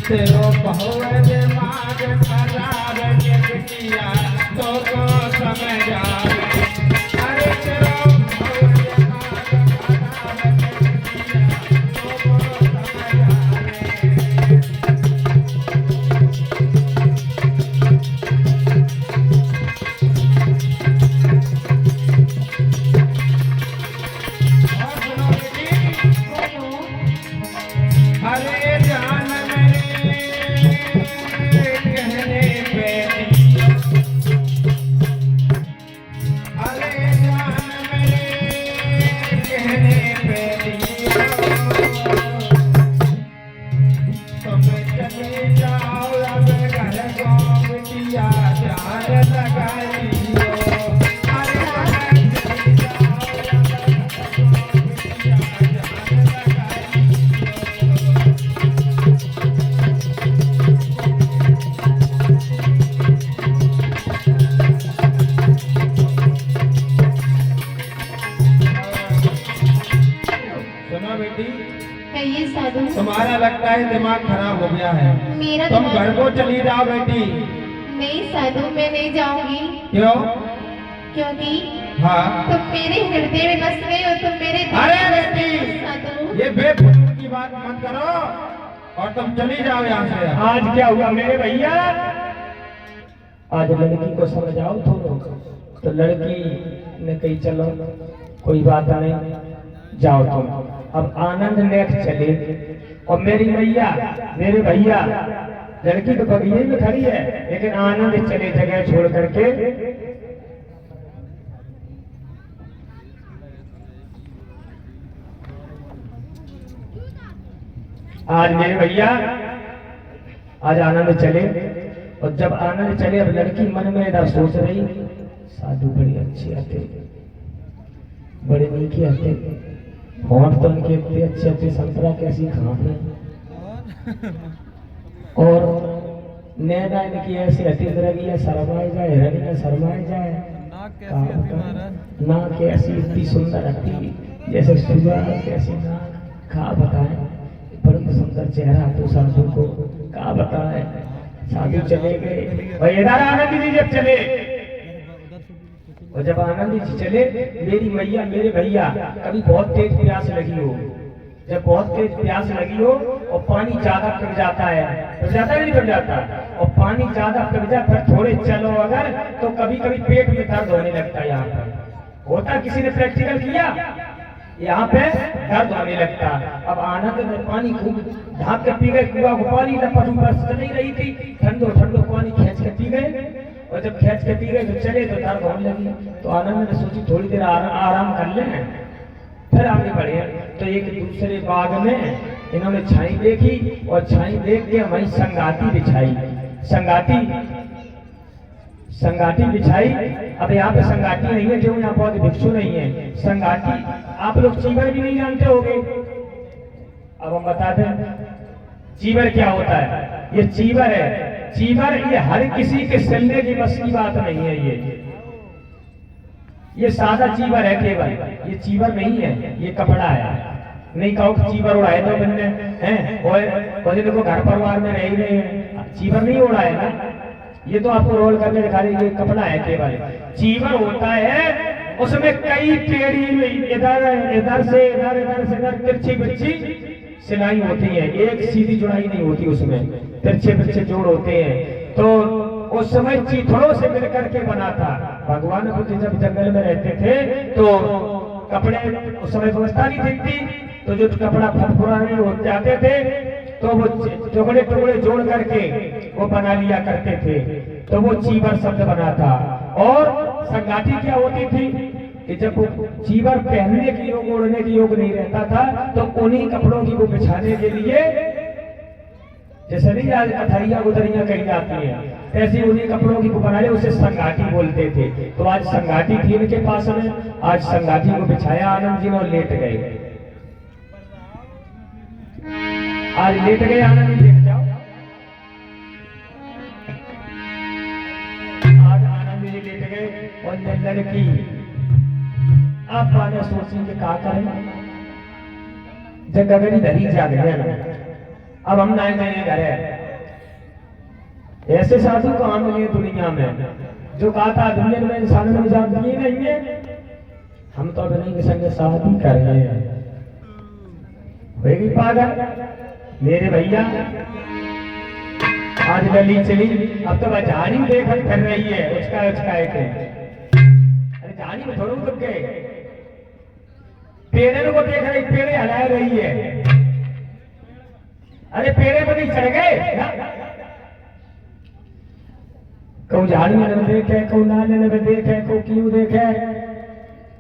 तेरो बहुए दिमाग खराब ये बिटिया तो समझ आवे। अरे तेरो बहुए दिमाग खराब ये बिटिया तो समझ आवे। अरे जान कहिए साधु। तुम्हारा लगता है दिमाग खराब हो गया है। मेरा तुम घर को चली जाओ बेटी। नहीं साधु, मैं नहीं जाऊंगी। क्यों? क्योंकि हाँ तुम मेरे हृदय में बस गए हो, तुम मेरे अरे बेटी साधु, ये बेफजूल की बात मत करो और तुम चली जाओ यहाँ से। आज क्या हुआ मेरे भैया? आज लड़की को समझाओ तो लड़की ने कही चलो कोई बात नहीं, जाओ तुम। अब आनंद नेक चले और मेरी मैया मेरे भैया, लड़की तो बगिए में खड़ी है लेकिन आनंद चले जगह छोड़ करके। आज मेरे भैया आज आनंद चले और जब आनंद चले अब लड़की मन में इधर सोच रही साधु बड़ी अच्छी आते, बड़े नीके आते, होंठ तो उनके इतने अच्छे अच्छे, संतरा कैसी खाते और नैना इनकी ऐसी अति तरह शर्माए जाए, हिरनिया शर्माए जाए, नाक कैसी इतनी सुंदर आती जैसे सुबह कैसी नाक, कहा बताए बड़ी सुंदर चेहरा तो साधु को, कहा बताए। साधु चले गए और इधर आनंद जी जब चले और जब आनंद जी चले मेरी मैया मेरे भैया, कभी बहुत तेज प्यास लगी हो, जब बहुत तेज प्यास लगी हो और पानी ज्यादा पड़ जाता है, पड़ जाता नहीं पड़ जाता, और पानी ज्यादा पड़ जाए फिर थोड़े चलो अगर तो कभी कभी पेट में दर्द होने लगता है। यहाँ पर होता, किसी ने प्रैक्टिकल किया, यहाँ पे दर्द होने लगता। अब आनंद ने पानी खूब ढाक के पी गए, कुआं को पानी लपट ऊपर चल नहीं रही थी, ठंडो ठंडो पानी खींच के पी गए और जब खींच के पी गए तो चले तो दर्द होने लगी। तो आनंद ने सोची थोड़ी देर आराम कर ले फिर आगे बढ़े। तो एक दूसरे बाग में इन्होंने छाई देखी और छाई देख के वहीं संगाती बिछाई, संगाती बिछाई। अब यहाँ पे संगाती नहीं है, जो यहाँ बहुत भिक्षु नहीं है। संगाती आप लोग चीवर भी नहीं जानते होंगे, अब हम बता दें चीवर क्या होता है। ये चीवर है, चीवर ये हर किसी के सिलने की बस की बात नहीं है। ये सादा चीवर है केवल, ये चीवर नहीं है, ये कपड़ा है। नहीं कहो चीवर उड़ाए तो बनने हैं और देखो घर परिवार में रह रहे हैं, चीवर नहीं उड़ाए ना, ये तो आपको रोल करके दिखा रही, ये कपड़ा है केवल। चीवर होता है उसमें कई टेढ़ी इधर से इधर तिरछी बिरछी सिलाई होती है, एक सीधी जुड़ाई नहीं होती, उसमें तिरछे बिरछे जोड़ होते हैं। तो उस समय चीथड़ों से मिल करके बना था। भगवान बुद्ध जब जंगल में रहते थे तो कपड़े उस समय व्यवस्था नहीं थी, तो जो कपड़ा फुरफुराने हो जाते थे तो वो टुकड़े टुकड़े जोड़ करके वो बना लिया करते थे, तो वो चीवर शब्द बना था। और संगाठी क्या होती थी कि जब वो चीवर पहनने की योग, ओढ़ने की योग नहीं रहता था तो उन्हीं कपड़ों की वो बिछाने के लिए, जैसे नहीं आज कथरिया गुदरियां कही जाती हैं, ऐसे उन्हीं कपड़ों की वो बनाए, उसे संगाठी बोलते थे। तो आज संगाठी थी इनके पास में, आज संगाठी को बिछाया आनंद जी ने और लेट गए। आज लेट गए आनंद जी, लेट जाओ। आज आनंद जी लेट गए और लड़की आप पाने सोची कि क्या करें, जब गगनी धरी जाग गया ना, अब हम ना गए घर है, ऐसे साधु कहाँ मिले दुनिया में जो कहा था दुनिया में इंसानों ने निजात दिए नहीं है। हम तो अभी नहीं संग शादी कर रहे हैं, होगी पागल मेरे भैया। आज गली चली, अब तो झाड़ी देखकर कर रही है उसका के। अरे झाड़ी में थोड़ा दुख गए, पेड़े को देख रही, पेड़े हला रही है। अरे पेड़े पर नहीं चढ़ गए, कहूँ झाड़ी में न देखे, कहूँ नाले में देखे, कहूँ क्यों देखे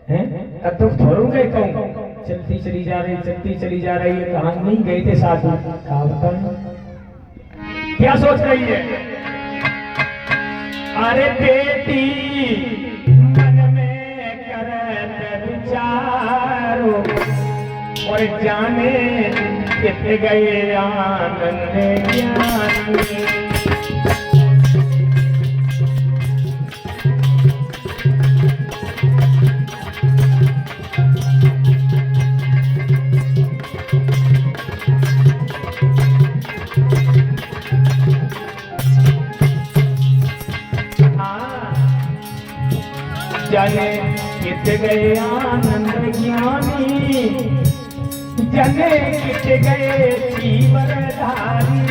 हैं। अब तो थोड़ू गए, कहूँ चलती चली जा रही, चलती चली जा रही है। कहाँ नहीं गए थे साधु, कहा बताएं क्या सोच रही है। अरे बेटी मन में करत विचारो और जाने कितने गए आनंद ज्ञान। जाने कित गए आनंद ज्ञानी, जाने कित गए जीवनधारी।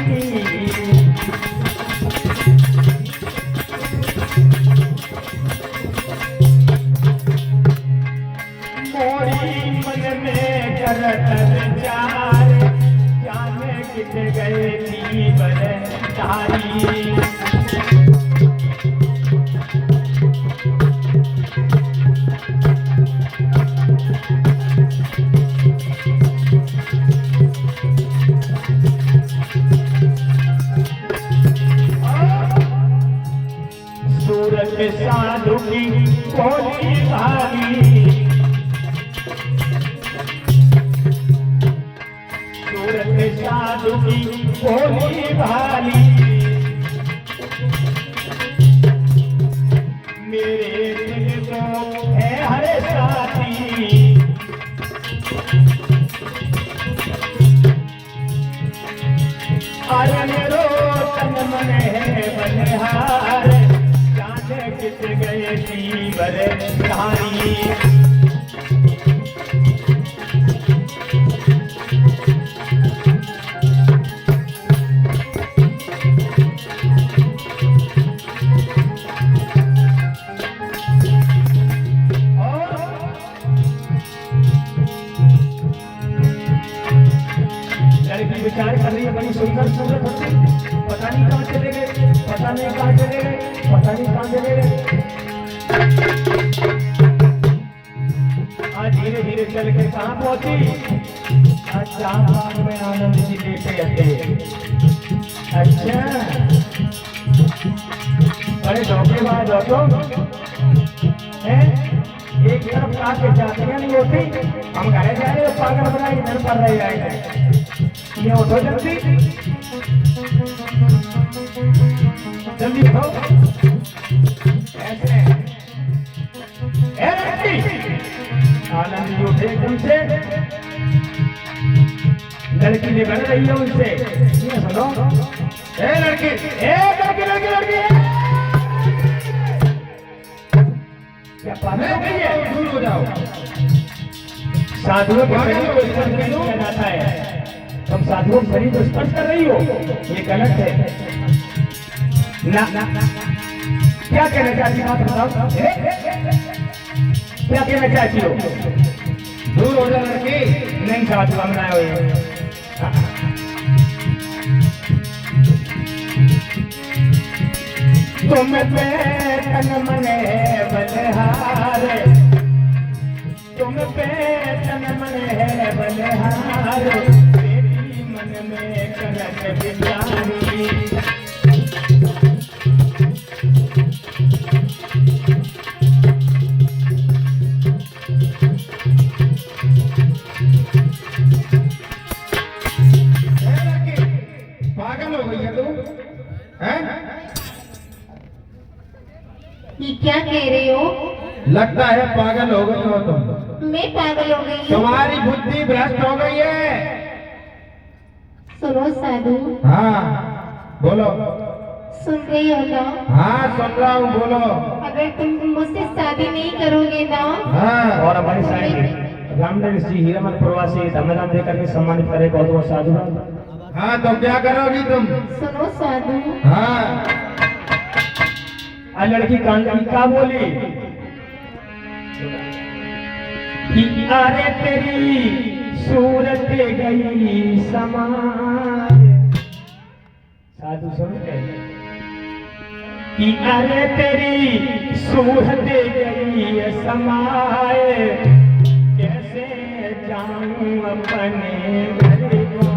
मोरी मन में करत विचार, जाने कित गए जीवनधारी। सूरत साधु की भोली भाली, सूरत साधु की भोली भाली। मेरे दिल को है हर साथी, अरे मेरो तन मन है बलिहार, कित गए जीवन धारी। लड़की विचार कर रही है, बड़ी सुंदर सुंदर होती, पता नहीं कहाँ चले गए, पता नहीं कहाँ चले गए, पता नहीं कहाँ चले गए। आज धीरे धीरे चल के कहाँ पहुंची, आज चार में आनंद जी लेके आते। अच्छा बड़े धोखेबाज हो तुम, एक तरफ काट के जातियां नहीं होती, हम घर जा रहे हो पागल बनाए इधर पर रह जाएंगे। ये उठो जल्दी जल्दी उठो, ऐसे आनंद जी उठे एकदम से। लड़की ने बन रही है उनसे, ये सुनो ए लड़की, ए लड़की लड़की लड़की क्या पागल हो गई है, दूर हो जाओ। साधुओं के शरीर को स्पर्श नहीं किया जाता है, तुम साधुओं के शरीर को स्पर्श कर रही हो, ये गलत है ना। क्या कहना चाहती हो, बताओ क्या कहना चाहती हो। दूर हो जा लड़की। नहीं साधु हम ना हुए। तुम पे तन मन है बलिहार, तुम पे तन मन है बलिहार, तेरी मन में करत विचारी। पागल हो गई है तू, हैं? ये क्या कह रहे हो? लगता है पागल हो गई हो तुम। मैं पागल हो गई हूँ? तुम्हारी बुद्धि भ्रष्ट हो गई है। सुनो साधु, हाँ बोलो। सुन रही हो ना? हाँ सुन रहा हूँ, बोलो। अगर तुम मुझसे शादी नहीं करोगे ना, हाँ। और हमारे साइड रामनगर जी हीरामन प्रवासी धम्मदान देकर के सम्मानित करे, बहुत बहुत साधुवाद। हाँ तो क्या करोगी तुम? सुनो साधु, हाँ। लड़की कांडी का बोली कि अरे तेरी सूरत गई समाए। साधु सुनते कि अरे तेरी सूरत गई समाए, कैसे जाऊं अपने घर को।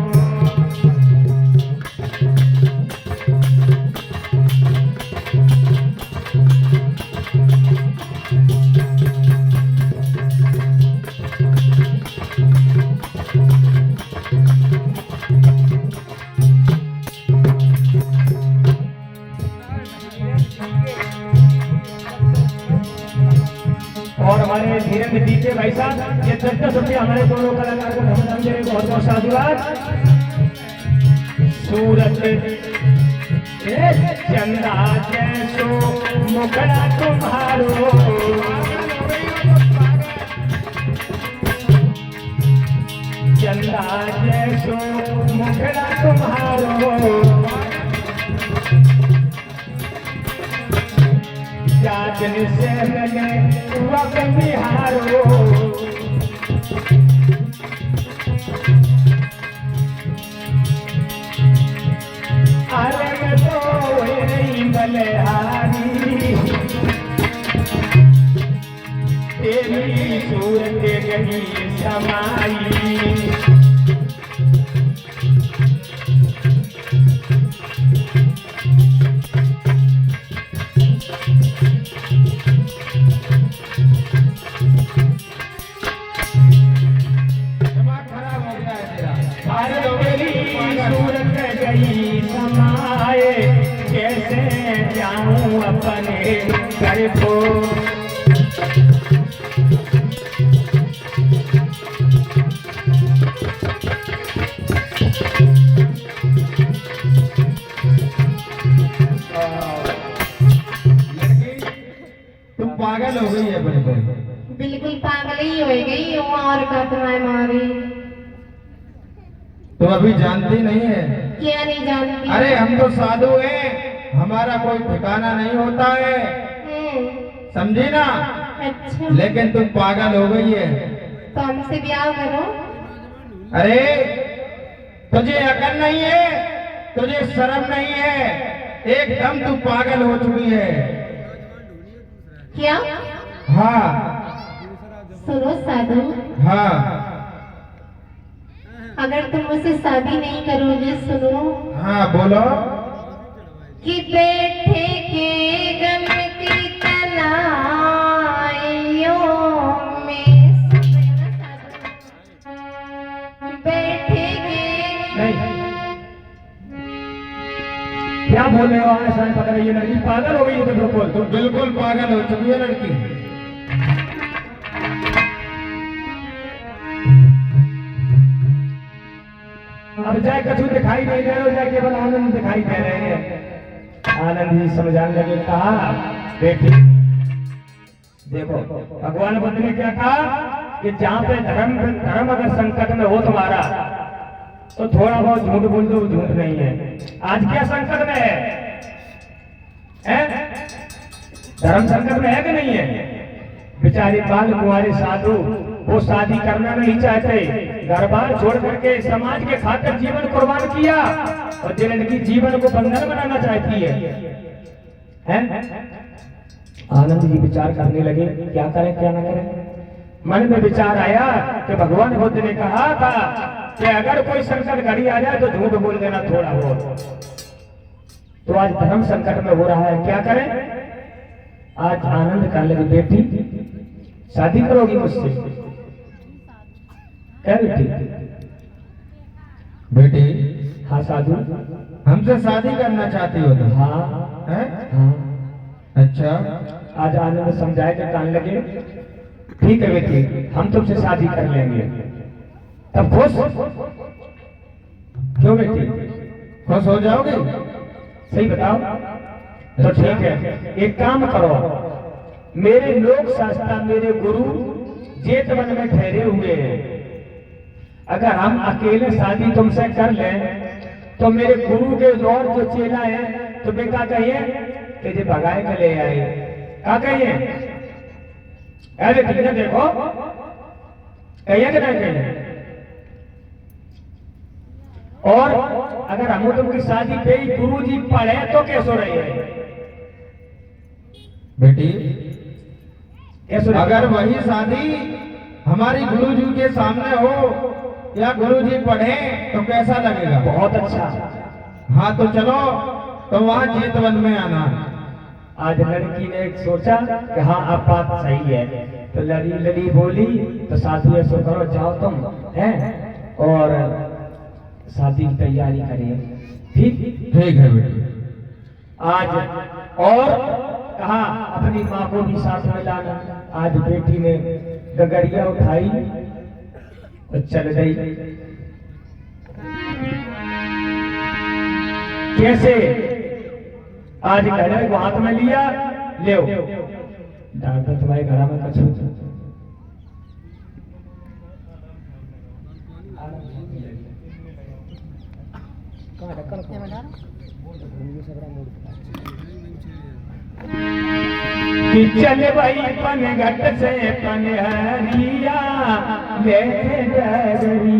और हमारे धीरेन्द्र डीजे भाई साहब, ये 10-10 रुपये हमारे दोनों कलाकार को धन्यवाद दे रहे, बहुत बहुत साधुवाद। सूरत चंदा जैसो मुखड़ा तुम्हारो, चंदा जैसो मुखड़ा तुम्हारो, जाजन से लगे वक्त बिहारो। अरे मैं तो वही बलिहारी, तेरी सूरत गई समाई। अपने घर को तुम पागल हो गई है बिल्कुल। बिल्कुल पागल ही हो गई हूँ, और का तुम्हारे मारी। तुम अभी जानती नहीं है। क्या नहीं जानती? अरे हम तो साधु हैं, हमारा कोई ठिकाना नहीं होता है, समझी ना? अच्छा, लेकिन तुम पागल हो गई है। तो हमसे ब्याह करो। अरे तुझे अकल नहीं है, तुझे शर्म नहीं है, एकदम तू पागल हो चुकी है। क्या? हाँ। सुनो साधु, हाँ। अगर तुम मुझसे शादी नहीं करोगे, सुनो। हाँ बोलो। कि बैठे के गम की तनाइयों में, बैठे के नहीं, क्या बोल रहे हो? ऐसा पकड़ रही है लड़की, पागल हो गई है। तो बिल्कुल तुम बिल्कुल पागल हो चुकी है लड़की। अब जाए कछु दिखाई नहीं दे रहे, जाए केवल आनंद दिखाई दे रहे हैं। आनंद जी समझाने लगे, कहा बेटी देखो, भगवान बुद्ध ने क्या कहा कि जहां पे धर्म अगर संकट में हो तुम्हारा, तो थोड़ा बहुत झूठ बोल दो, झूठ नहीं है। आज क्या संकट में है? धर्म संकट में है कि नहीं है? बेचारे बाल कुंवारे साधु, वो शादी करना नहीं चाहते, घर बार छोड़ करके समाज के खातिर जीवन कुर्बान किया, और जो लड़की जीवन को बंधन बनाना चाहती है? आनंद जी विचार करने लगे, क्या करें क्या ना करें। मन में विचार आया कि भगवान बुद्ध ने कहा था कि अगर कोई संकट घड़ी आ जाए तो झूठ बोल देना थोड़ा बहुत। तो आज धर्म संकट में हो रहा है, क्या करें? आज आनंद कहने लगे, बेटी शादी करोगी मुझसे? क्या बेटी? बेटी हाँ साधु, हमसे शादी करना चाहती हो तुम? हाँ हैं? हाँ। अच्छा। आज आनंद समझाए के कहने लगे, ठीक है बेटी, हम तुमसे शादी कर लेंगे। तब खुश? क्यों बेटी? खुश हो जाओगे? सही बताओ? तो ठीक है, एक काम करो, मेरे लोक शास्त्र मेरे गुरु जेतवन में ठहरे हुए हैं, अगर हम अकेले शादी तुमसे कर लें तो मेरे गुरु के और जो चेला है तुम्हें क्या कहिए कि जे भगाए के ले आए, क्या कहिए? अरे ठीक है, देखो कहिए कि नहीं कहिए? और अगर हम तुमकी शादी पे ही गुरु जी पढ़े तो कैसे रही है बेटी? कैसे अगर वही शादी हमारी गुरुजी के सामने हो या गुरुजी पढ़े तो कैसा लगेगा? बहुत अच्छा। हाँ तो चलो, तो वहाँ जेतवन में आना। आज लड़की ने सोचा कि हाँ अब बात सही है, तो लड़ी बोली तो साथी ऐसा करो, जाओ तुम हैं और शादी की तैयारी करिए। ठीक है बेटी। आज और कहा अपनी माँ को भी साथ में लाना। आज बेटी ने गगरिया उठाई और चल गई। कैसे? आज घर को हाथ में लिया, ले डॉक्टर तुम्हारे घर में कछु कि चल भाई पन घट से पनहरिया लेके डगरी।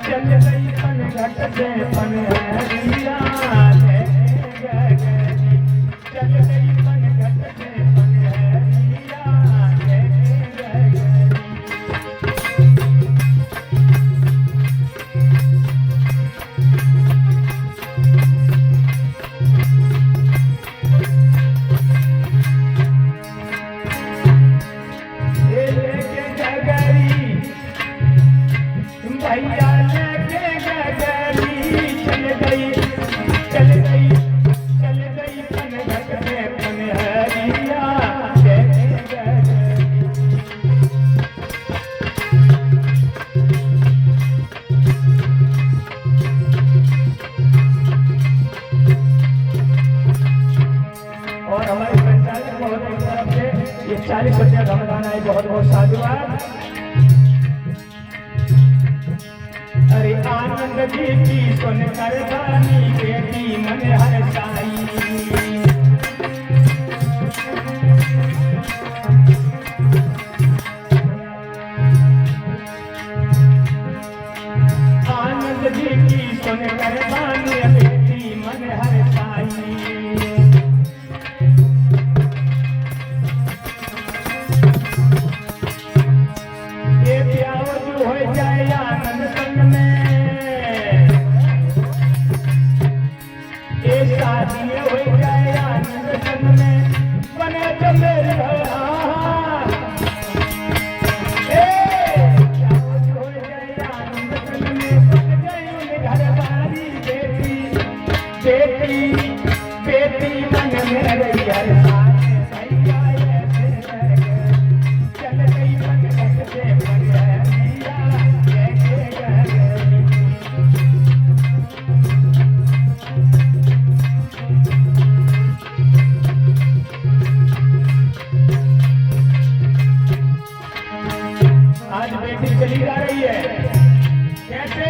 चल भाई पन घट से पनहरिया लेके डगरी। चल भाई पन घट से पनहरिया लेके डगरी। भैया लेके गगरी चल गई पन घट में पनहरिया लेके गगरी। और हमारे संचालक महोदय की तरफ से ये 40 रुपया धमदान है, बहुत बहुत साधुवाद। अरे आनंद जी की सुन कर गानी बेटी मन हर साई। आनंद जी की सुन कर गानी बेटी मन हर साई। ये प्यार जो हो जाए आनंद संग में, ये शादी हो जाए आनंद संग में, बने तो मेरे प्यार जो हो जाए आनंद संग में, बन गई घर वाली बेटी मन में रही हर साथ भैया ऐसे चल गई मन घट से पनहरिया लेके गगरी। आज बेटी चली जा रही है, कैसे?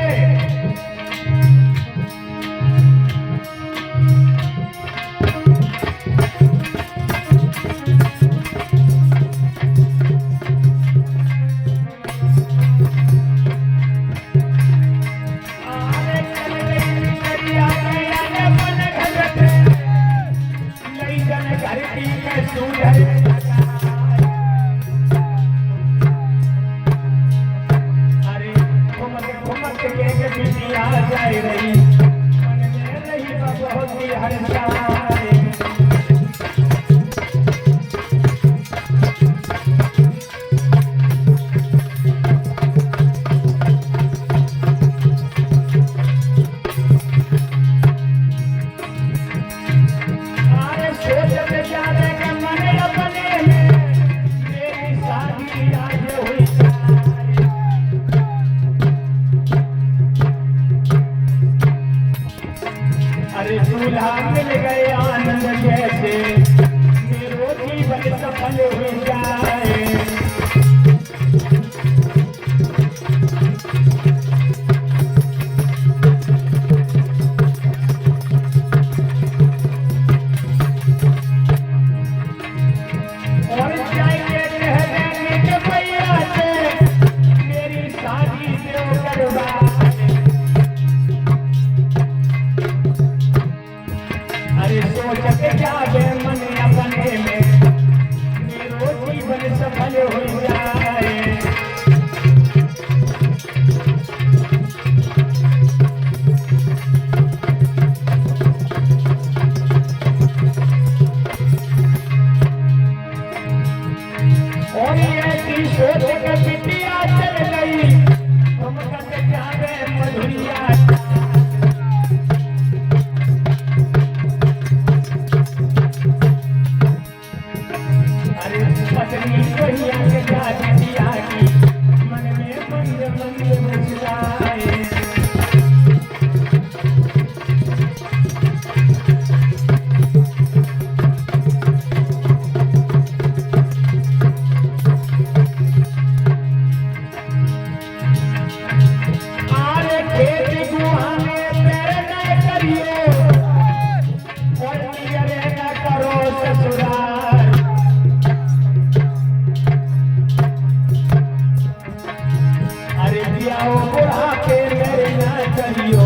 सोच में क्या मिल गए आनंद जैसे मेरो जीवन सफल हो जाए। और जाइए कह देंगे कि भैया से मेरी शादी से करवा। अरे सोचते जावे मन अपने में मेरो जीवन सफल हो जाए। और ऐसी सोच के बिटिया चल गई तुम कहते जावे मधुरिया। अरे पत्नी कहिया के जाती दिया की मन में मंद मंद मुस्कुराए। आरे खेती गुहाने तेरे न करियो और नियरे न करो ससुराल। अरे बियाओ बुढ़ापे मेरे न करियो।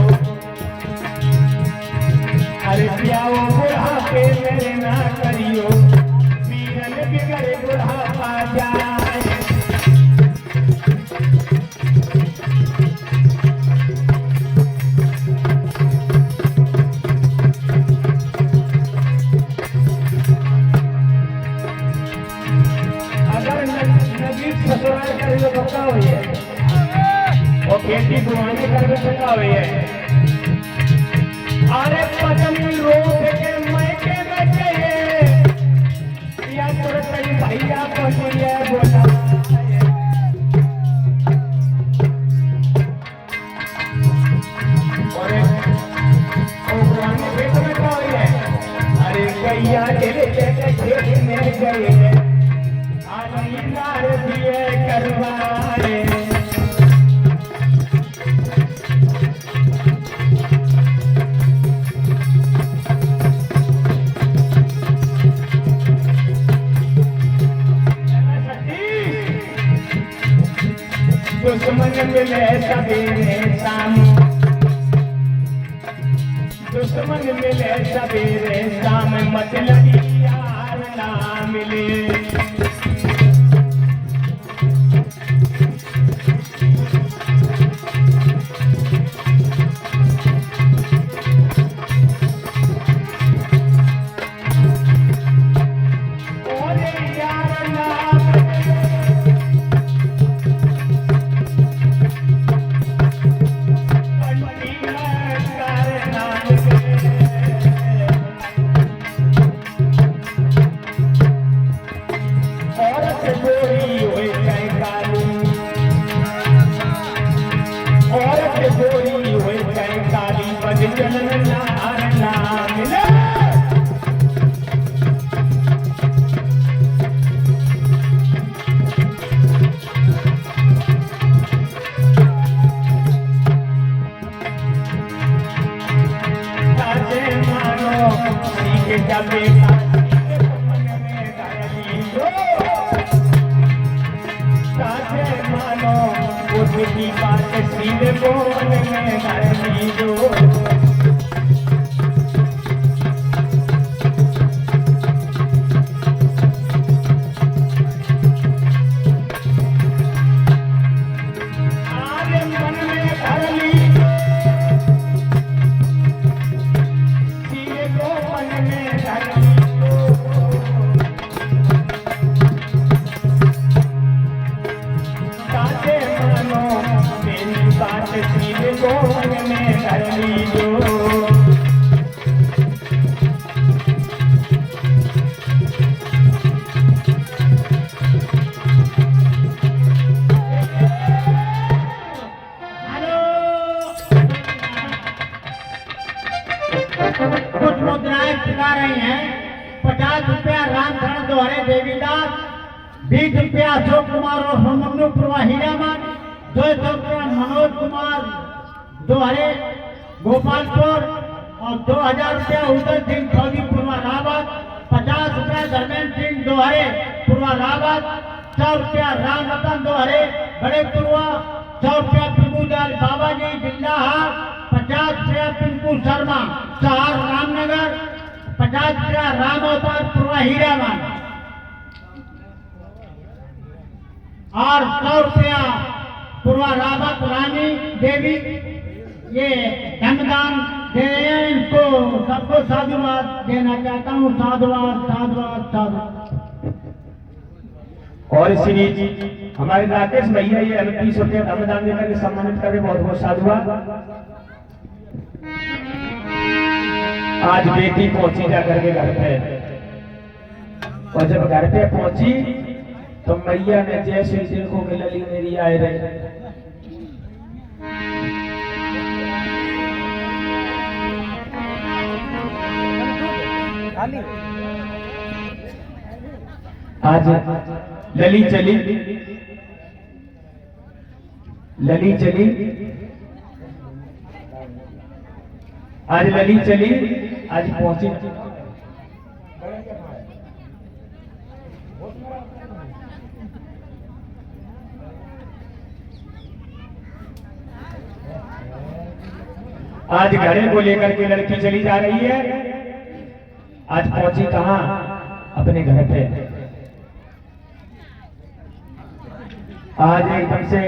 अरे बियाओ बुढ़ापे मेरे न करियो वीरन बिगड़े बुढ़ापा जाए। अगर नजीब ससुराल करे तो पक्का हुई है और खेती गुआने कर पक्का हुई है। अरे पत्नी रोक के मैके में गए या तुरंत कहीं भैया पहुंचे बोला। और गुआने खेत में क्या हुई है। अरे गैया खेत में गए आलिंगार दिए करवाए। दुश्मन मिले सवेरे शाम दुश्मन मिले सवेरे शाम मतलब यार ना मिले। की बात सीधे बोलने में धरती जो बात सीधे बोलने में धरती महिलाएं पिला रही हैं। 50 रुपया रामचरण दोहरे देवीदास, 20 रुपया अशोक कुमार और मन्नू पूर्वा हीरामन, 200 रुपया मनोज कुमार दोहरे गोपालपुर और 2000 रुपया उदय सिंह फौजी पूर्वा रावत, 50 रुपया धर्मेंद्र सिंह दोहरे पूर्वा रावत, 100 रुपया राम रतन दोहरे बड़े पूर्वा, 100 रुपया प्रभुदयाल बाबा जी बिल्लाहा, 50 रुपया पिंकू शर्मा शहर रामनगर, 50 रुपया राम अवतार पूर्वा हीरामन और 100 रुपया पूर्वा रावत रानी देवी। ये धनदान दे रहे हैं, इनको सबको साधुवाद देना चाहता हूँ। साधुवाद साधुवाद साधुवाद। और इसी बीच हमारे राकेश भैया ये 30 रुपया धनदान देकर के सम्मानित करके बहुत बहुत साधुवाद। आज बेटी पहुंची जा करके घर पे, और जब घर पे पहुंची तो मैया ने जैसे देखो कि लली मेरी आए रहे, आज लली चली, लली चली, आज लली चली, आज पहुंची। आज घड़े को लेकर के लड़की चली जा रही है। आज पहुंची कहां? अपने घर पे। आज एकदम से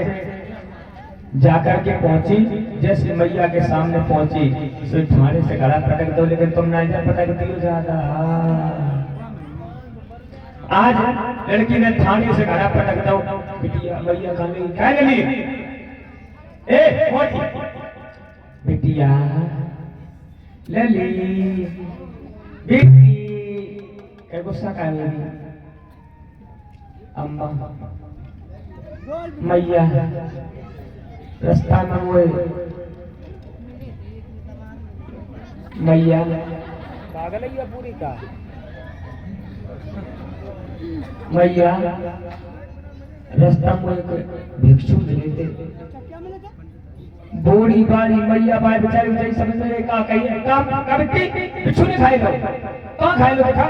जाकर के पहुंची, जैसे मैया के सामने पहुंची तो थाने से गला पटक दो, लेकिन तुम ना इधर पटक दियो ज्यादा। आज लड़की ने थाने से गला पटक दो, बिटिया मैया खाली क्या गली ए बिटिया लली बेटी क्या गुस्सा का है? अम्मा मैया रास्ता में वो मैया पागल है पूरी का मैया रास्ता में एक भिक्षु मिले थे। बूढ़ी बाड़ी मैया बाई बेचारी जैसे समझ में का कही का बेटी भिक्षु ने खाए लो कहाँ खाए लो देखा?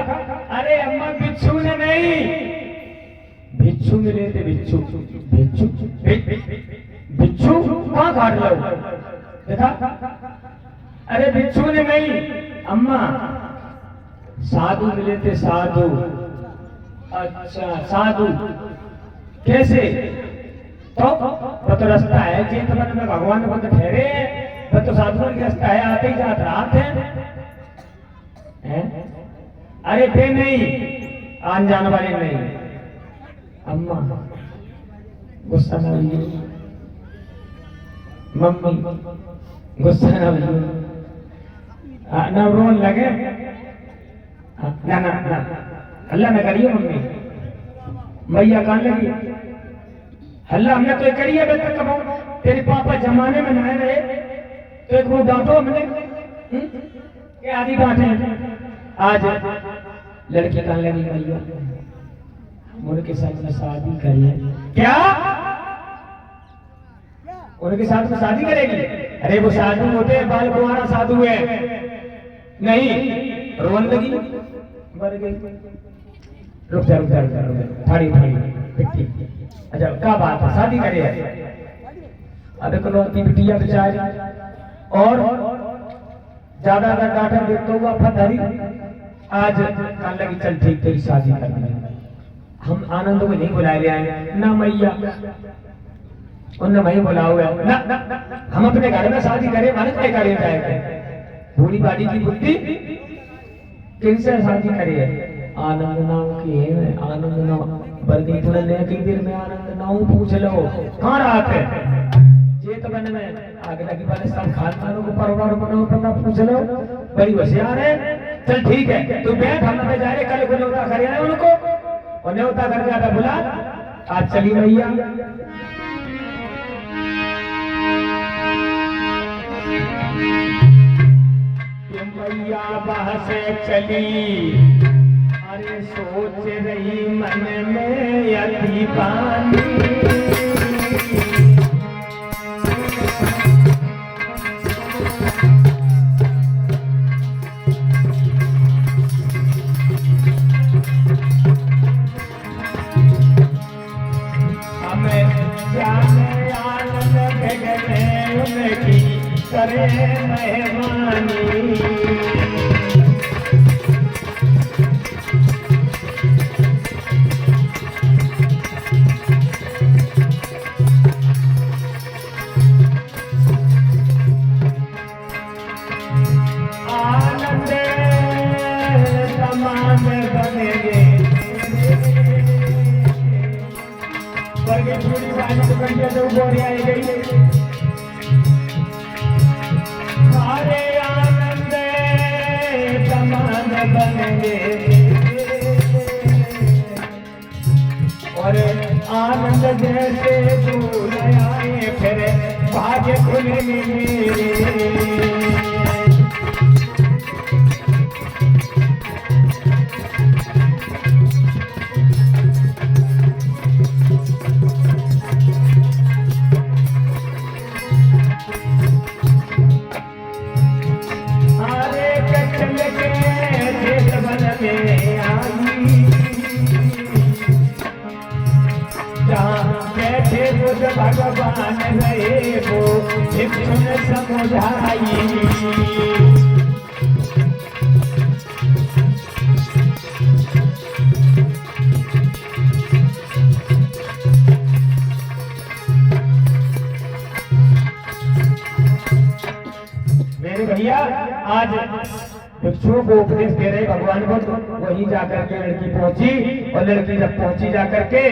अरे अम्मा भिक्षु ने नहीं, भिक्षु मिले थे। भिक्षु भिक्षु भिक्षु कहाँ खाट लो देखा? अरे भिक्षु ने नहीं अम्मा, साधु मिले थे। साधु? अच्छा साधु कैसे? तो रास्ता है चेत मन में भगवान बंद ठहरे, तो साधुओं की रास्ता है, आते ही जात रात है। अरे बे नहीं, आन जाने वाले नहीं। अम्मा गुस्सा न होइए, मम्मी गुस्सा न होइए, ना रोन लगे, ना ना ना अल्लाह न करिए। मम्मी मैया कान लगी, हल्ला हमने तो करिए बेटा कब तेरे पापा जमाने में नए रहे तो एक वो डांटो हमने के आदि डांटे। आज लड़की कहने लगी भैया उनके साथ में शादी करिए। क्या उनके साथ में शादी करेगी? अरे वो साधु होते हैं, बाल कुमारा साधु है। नहीं रोन लगी, मर गई। रुक जा रुक जा रुक जा, थाड़ी थाड़ी पिट्टी। अच्छा क्या बात है, शादी करे? अब इकलौती बिटिया बेचारी, और ज्यादा अगर डांटा देखता हुआ फतहरी। आज कहने लगी चल ठीक तेरी शादी करनी है। हम आनंद को नहीं बुलाए ले आए ना मैया, उनने वही बुला हुआ ना, हम अपने घर में शादी करें माने क्या करे जाएगा? बूढ़ी बाड़ी की बुद्धि किनसे शादी करे? आनंद नाम की है, आनंद नाम बल्कि तुमने ले की देर में आनंद नाम पूछ लो कहाँ रात है? जेत बन में आगे लगी वाले सब खानदानों को परिवार को पता पूछ लो, बड़ी होशियार है। चल ठीक है तू बैठ, हम पे जा रहे कल को न्योता करे आए उनको, और न्योता करके आता बुला। आज चली भैया मैया बाह से चली, अरे सोच रही मन में अति पानी। करे मेहमानी, आनंद समान बनेंगे। थोड़ी बात तो करिए तो गोरी आई गई। सारे आनंद समान बनेंगे और आनंद जैसे दूर आए फिर भाग्य खुलेंगे मेरे। भगवान रहे वो भिक्षुन समुझाई। मेरे भैया आज भिक्षुओं को उपदेश दे रहे भगवान बुद्ध, वहीं जाकर के लड़की पहुंची और लड़की जब पहुंची जाकर के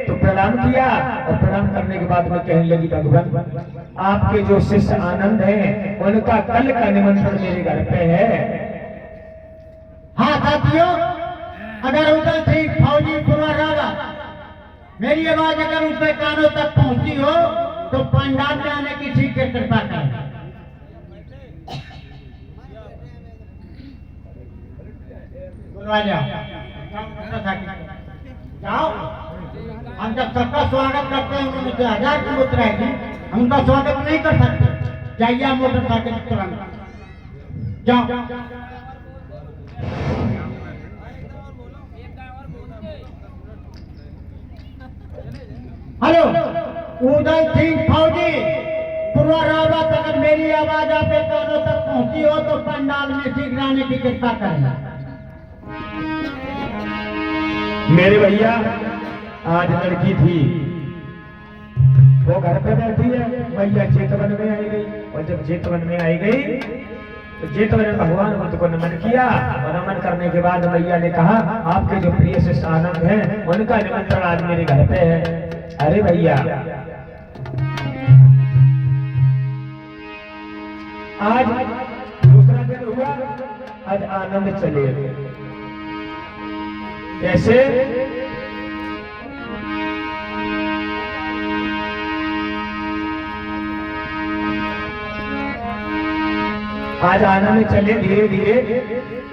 तो प्रणाम किया और प्रणाम करने के बाद में कहने लगी भगवान आपके जो शिष्य आनंद हैं उनका कल का निमंत्रण मेरे घर पे है। हाँ साथियों, अगर उधर से फौजी पूरा रहा मेरी आवाज अगर उनके कानों तक पहुंची हो तो पंडाल में आने की ठीक है कृपा करें। जाओ, हम जब सबका स्वागत करते हैं उन्होंने 1000 की मुद्रा है, हम उनका स्वागत नहीं कर सकते। जाइए मोटरसाइकिल तुरंत जाओ। हेलो उदय सिंह फौजी पूर्वा रावत, अगर मेरी आवाज आपके कानों तक पहुंची हो तो पंडाल में शीघ्र आने की कृपा करना। मेरे भैया आज लड़की थी वो घर पे बैठी है, मैया चेतवन में आई गई और जब चेतवन में आई गई तो चेतवन ने भगवान बुद्ध को नमन किया और नमन करने के बाद मैया ने कहा आपके जो प्रिय शिष्य आनंद हैं उनका निमंत्रण आज मेरे घर पे है। अरे भैया आज दूसरा दिन हुआ, आज आनंद चले कैसे आज आनंद चले धीरे धीरे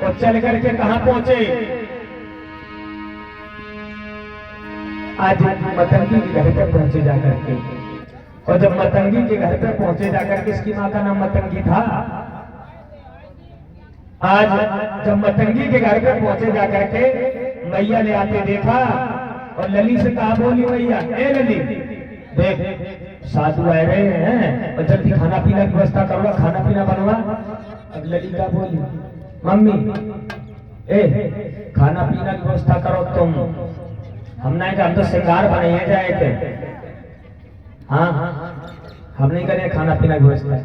और चल करके कहां पहुंचे, आज मतंगी के घर पर पहुंचे जाकर के। और जब मतंगी के घर पर पहुंचे जाकर के, इसकी मां का नाम मतंगी था। आज जब मतंगी के घर पर पहुंचे जाकर के मैया ने आते देखा और लली से कहा बोली मैया ए लली देख साधु आए रहे हैं और जल्दी खाना पीना की व्यवस्था करो, खाना पीना बनवा। अब लली का बोली मम्मी ए खाना पीना की व्यवस्था करो तुम, हम तो श्रृंगार बनाए जाए थे। हाँ हम नहीं करें खाना पीना की व्यवस्था।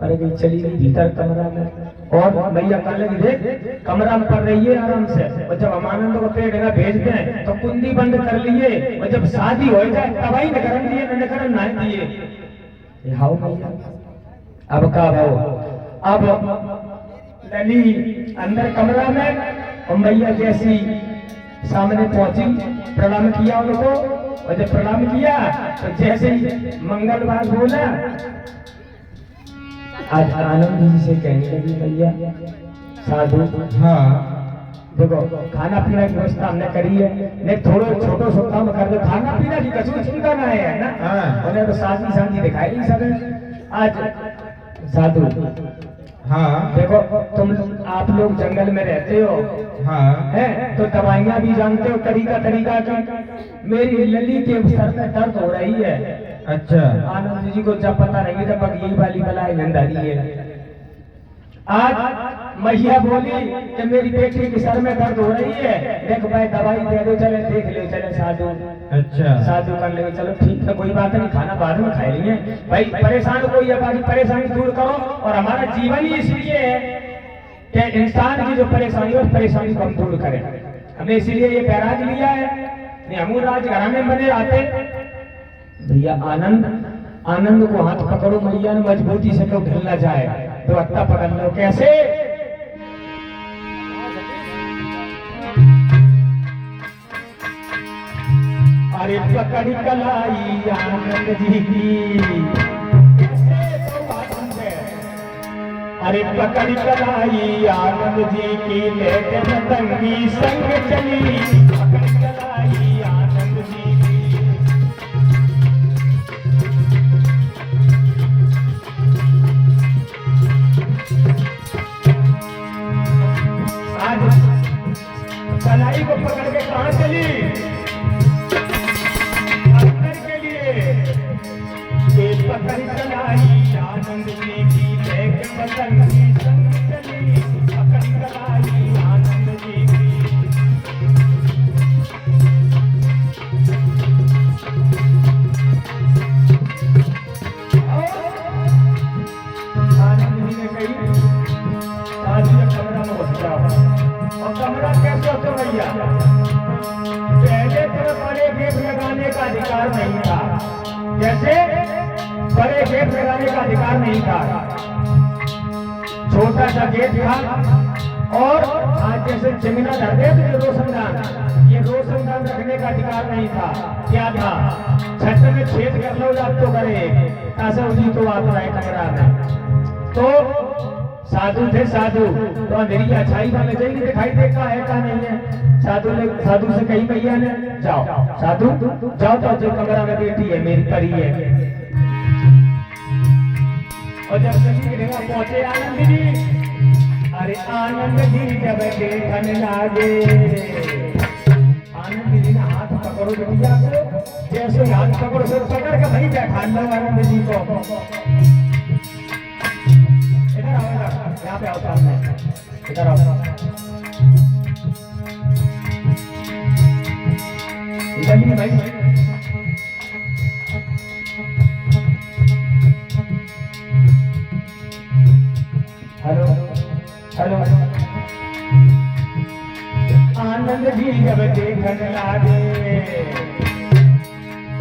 अरे गई चली गई भीतर कमरा में और मैया कर लगी देख कमरा में पड़ रही है आराम से। और जब हम आनंद को पेट में भेजते हैं तो कुंडी बंद कर लिए और जब शादी हो जाए तबाही न करन दिए न करन ना दिए। हाउ मैया अब का भाव, अब लली अंदर कमरा में और मैया जैसी सामने पहुंची प्रणाम किया उनको और जब प्रणाम किया तो जैसे ही मंगलवार बोला आज आनंद जी से कहने लगी भैया साधु हाँ देखो खाना पीना की व्यवस्था हमने करी है, नहीं थोड़ो छोटो सो काम कर दो, खाना पीना की कसूर चिंता ना है ना। हाँ। उन्हें तो शादी शादी दिखाई नहीं सके आज। साधु हाँ देखो तुम आप लोग जंगल में रहते हो हाँ है तो दवाइयाँ भी जानते हो तरीका तरीका की। मेरी लली के सर में दर्द हो रही है। अच्छा आनंद जी को जब पता नहीं जब तक यही वाली बलाई नंदारी है। आज मैया बोली कि मेरी बेटी के सर में दर्द हो रही है, देख भाई दवाई दे दो, चले देख ले चले साधु। अच्छा साधु कर ले, चलो ठीक है कोई बात नहीं, खाना बाद में खाए लेंगे भाई, परेशान कोई हमारी परेशानी दूर करो। और हमारा जीवन ही इसलिए है कि इंसान की जो परेशानी है उस परेशानी को हम दूर करें। हमने इसीलिए ये बैराग लिया है, नहीं हम राजघराने में बने आते भैया। आनंद आनंद को हाथ पकड़ो मैया ने मजबूती से तो ढल ना जाए, तो अट्टा पकड़ लो। कैसे? अरे पकड़ी कलाई आनंद जी की, अरे पकड़ी कलाई आनंद जी की, लेके मतंगी संग चली। पकड़ी कलाई आनंद जी की, आज कलाई को पकड़ के कहाँ चली? अंदर के लिए। ये पकड़ी कलाई आनंद जी की, लेके पतंगी संग चली। पकड़ी कलाई आनंद जी की, आनंद जी ने कही आज ये कमरा में घुस जाओ। और कमरा कैसे होता भैया? पहले तो बड़े गेट लगाने का अधिकार नहीं था, जैसे बड़े गेट लगाने का अधिकार नहीं था, छोटा सा गेट था। और आज जैसे जमीना धर दे तो रोशनदान, ये रोशनदान रखने का अधिकार नहीं था। क्या था? छत में छेद कर लो आप तो करे, ऐसा उसी तो आता है कमरा में। तो साधु थे साधु, तो अंधेरी अच्छाई वाले जाएंगे दिखाई देता है का नहीं है। साधु से कही भैया ने जाओ साधु जाओ, तो जो कमरा में बेटी है मेरी परी है। और जब सभी पहुंचे आनंद जी, अरे आनंद जी जब देखन लागे, आनंद जी ने हाथ पकड़ो बेटिया को, जैसे हाथ पकड़ो से पकड़ के भाई बैठा लो आनंद जी को। इधर आओ, यहाँ पे आओ सामने, इधर आओ। चलिए भाई, हेलो हेलो। आनंद जी जब देखन लागे,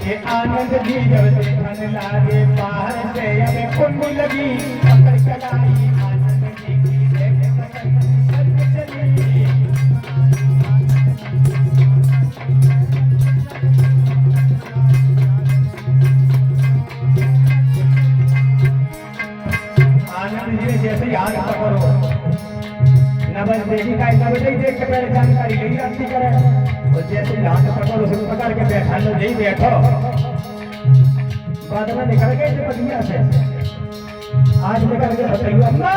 ये आनंद जी जब देखन लागे, बाहर से अब कुंडी लगी। पकड़ कलाई आनंद जी की, लेके पतंगी संग चली। आनंद जी ने जैसे ही हाथ पकड़ो, नबज देवी का नबज ही देख के पहले जानकारी लेगी आरती करे। और जैसे ही हाथ पकड़ो उसे पकड़ के बैठा लो, यही बैठो। बाद में निकल गए थे बदिया से, आज निकल के बताइए अम्मा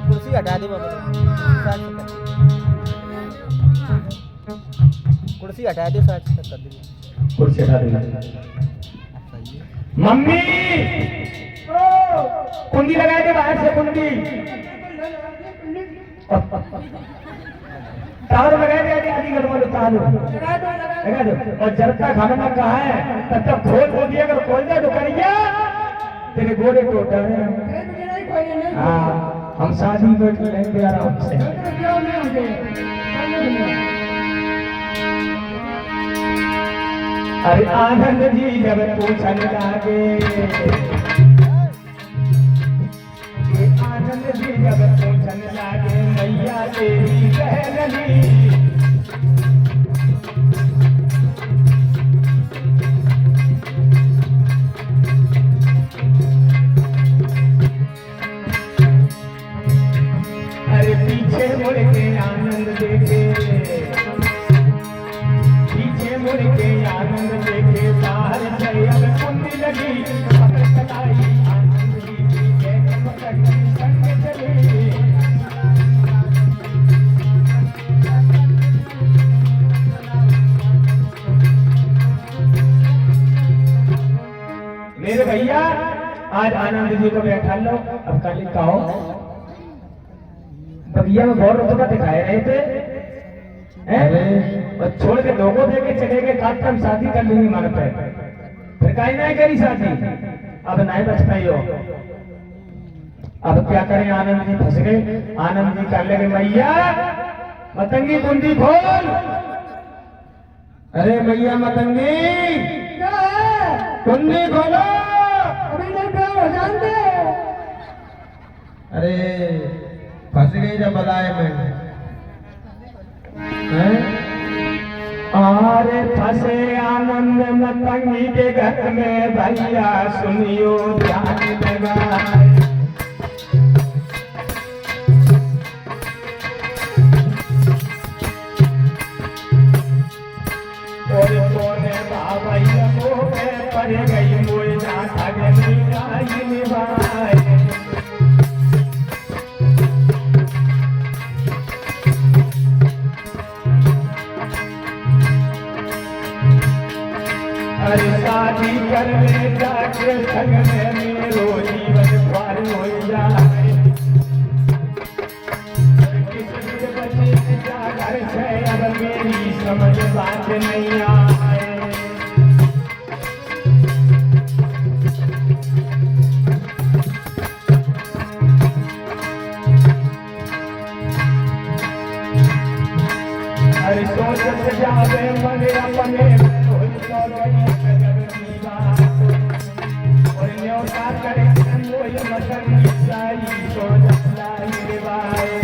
कुर्सी हटा दे बाबा, कुर्सी हटा दे, साथ कर दे, कुर्सी हटा दे। मम्मी कुंडी लगा दे बाहर से, कुंडी तार लगा दे, आदि गड़बड़ तार लगा दो। और जब तक हमने कहा है तब तक खोल दिया, अगर खोल दे तो करिए तेरे गोरे टोटा है। हाँ हम शादी में लेंगे आराम से। अरे आनंद जी जब पूछन लागे, आनंद जी जब पूछन लागे, मैया तेरी कहलनी। आनंद देखे, पीछे मुड़ के आनंद देखे, बाहर से अब कुंडी लगी, पकड़ कलाई आनंद की, जैसे पकड़ संग चले। मेरे भैया आज आनंद जी को बैठा लो, अब कल कहो बगिया में बहुत रुतबा दिखाए रहे थे हैं? और छोड़ के लोगों दे के चले गए, काट कर शादी कर लेंगे मन पे, फिर कहीं नहीं करी शादी, अब नहीं बच पाई हो। अब क्या करें, आनंद जी फंस गए। आनंद जी कर लगे मैया मतंगी कुंडी खोल। अरे मैया मतंगी कुंडी खोलो। अरे फंस गई जब बलाए में हैं? अरे फंसे आनंद मतंगी के घर में, भैया सुनियो ध्यान लगाए। और कोने बाबैया मोह में पड़ गई, मोए ना ठगनी गाई निभाए। अरे शादी करने जाके ठगने में रो जीवन पार हो जाए। किसी बचे क्या घर से, अब मेरी समझ बात नहीं आए। अरे सोच सजावे मन अपने, और न्योता करे मोय मतंगी साई सो जलाई रे बाए।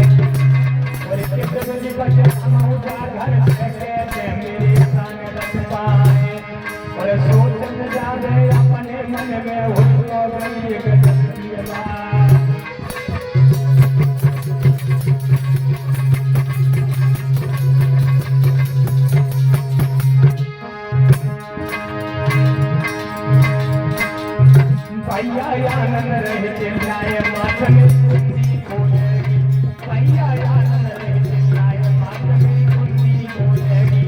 और कितने जी बचे हम उठा घर से कहते मेरे संग रख पाए। और सोच सजावे अपने मन में, हो गई एक जल्दी बात। भैया आनंद रहे चिल्लाए, माथ में कुंडी खोलेगी। भैया आनंद रहे चिल्लाए, माथ में कुंडी खोलेगी।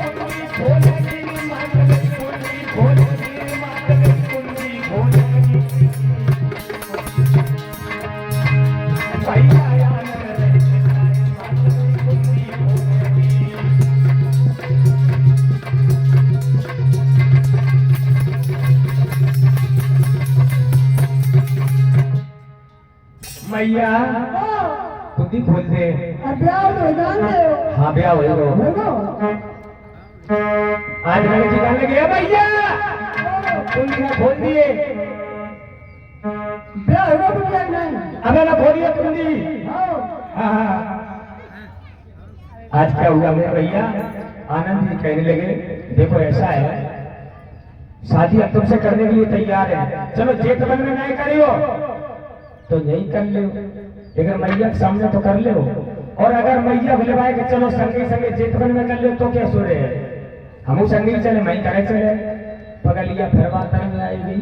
कुंडी खोलेगी, माथ में कुंडी खोलेगी, माथ में कुंडी खोलेगी। भैया आनंद रहे चिल्लाए, माथ में कुंडी खोलेगी। मैया कुंडी खोल दे। हाँ ब्याह हो आज मैंने ठिकाने गया भैया, कुंडी ना खोल दिए। अबे ना खोलिए कुंडी। हाँ। आज क्या हुआ मेरे भैया, आनंद जी कहने लगे देखो ऐसा है, शादी अब तुमसे करने के लिए तैयार है, चलो जेठ बन में नहीं करियो तो यही कर ले, लेकिन मैया के सामने तो कर ले। और अगर मैया बुलवाए कि चलो संगे संगे जेठ बन में कर ले तो क्या सो रहे हैं, हम संगे चले मैं करे चले, पकड़ लिया फिर बात में आएगी।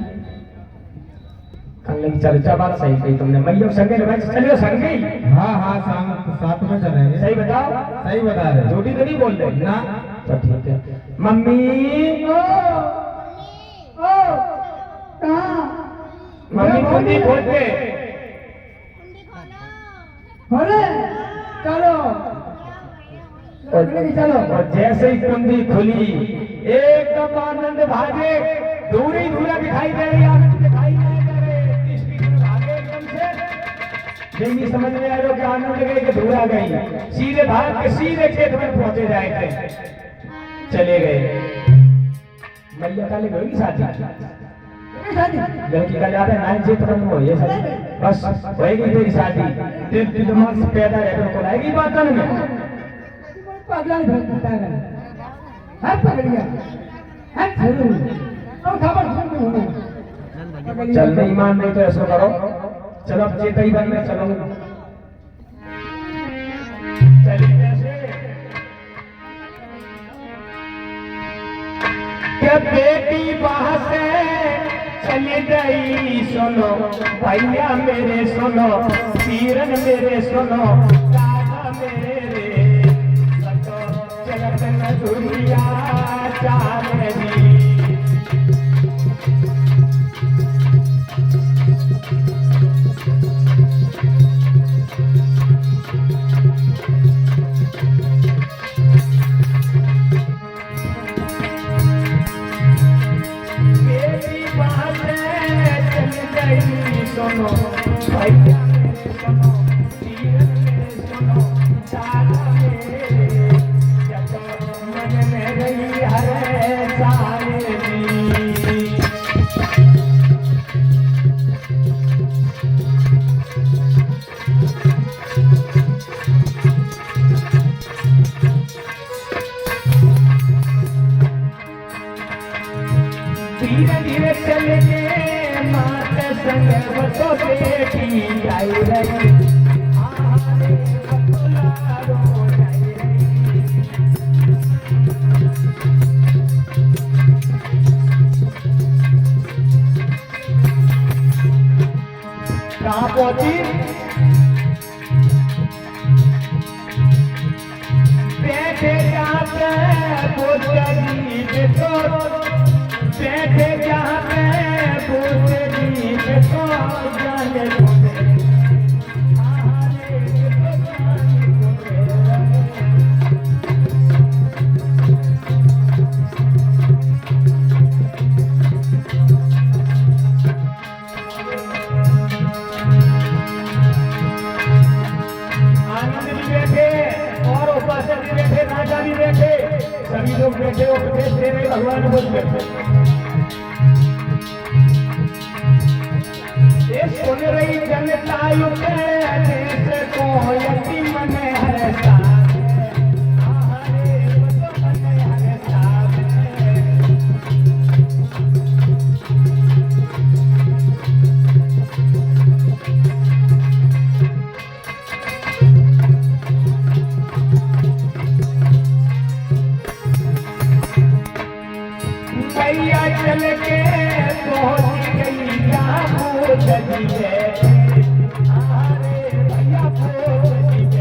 कहने लगी चल बात सही कही तुमने, मैया संगे ले चलियो संगे। हाँ हाँ साथ में चलेंगे। सही बताओ। सही बता रहे, झूठी तो नहीं बोल रहे ना। तो ठीक है। मम्मी मम्मी कुंडी खोल दे। चलो और जैसे ही कुंडी खुली एकदम आनंद भागे, दूरी दूरा दिखाई दे रही, आनंद दिखाई नहीं दे रहे, स्पीड में भागे एकदम से। नहीं समझ में आ रहा कि आनंद गई कि दूरा गई, सीधे भाग के सीधे खेत में पहुंचे जाएंगे। चले गए। मैया काले गई शादी, लड़की का ज्यादा नाइन जेठ बन हो ये सब बस होएगी तेरी शादी। दिल दिमाग से पैदा है तो आएगी बात में। है पगड़िया है छोड़ू तो खबर सुन हूं चल नहीं मान नहीं तो ऐसा करो चलो अब चेता ही बन में चलो चलिए कैसे क्या बेटी बाहर से चली गई सुनो भैया मेरे सुनो पीरन मेरे सुनो दादा मेरे सतो चलत न दुनिया चालनी सुनो भैया मेरे सुनो पीरन मेरे सुनो दादा मेरे जब मन में रही हरे सारे धीरे धीरे चल के मात संग तो बेटी आई रही आरे बतला रो जाई कहाँ पहुंची बैठे जाते बुद्धि देखो बैठे जहाँ पे बुद्धि देखो जाने आनंद भी बैठे और उपासक भी बैठे राजा भी बैठे सभी लोग बैठे उपदेश दे रहे भगवान बोल बैठे सुन रही जनता युग देश को यति मन हरता भैया चल के पहुंच गई जामू जगी भैया पहुंच